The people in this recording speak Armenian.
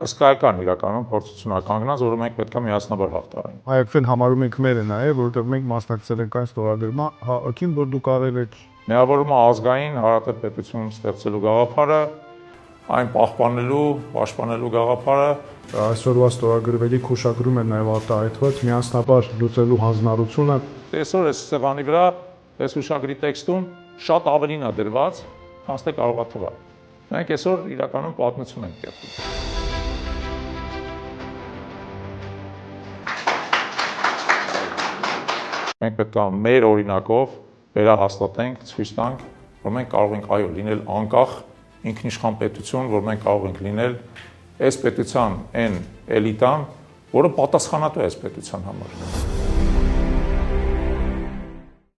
Հսկայական իրականում փորձություն կանգնած, որը մենք պետք է միասնաբար հաղթահարենք։ Հայերեն համարում ենք մերը նաև, որովհետև մենք մասնակցել ենք այն ստորագրման, ակին որ դուք արել եք Միավորումը ազգային հարատեպետություն ստեղծելու գաղափարը, այն պահպանելու, պաշտպանելու գաղափարը այսօրվա ստորագրվելիք հուշագրում է նաև արտահայտված միասնաբար լուծելու հանձնարարությունը։ Այսօր այս սեղանի վրա, այս հուշագրի տեքստում շատ ավելին է դրված, քան թե կարող է թվալ։ Մենք այսօր իրականում պատմություն ենք կերտում։ Մենք պետք է մեր օրինակով վերահաստատենք, ցույց տանք, որ մենք կարող ենք այո լինել անկախ ինքնիշխան պետություն, որ մենք կարող ենք լինել այս պետության այն էլիտան, որը պատասխանատու է այս պետության համար։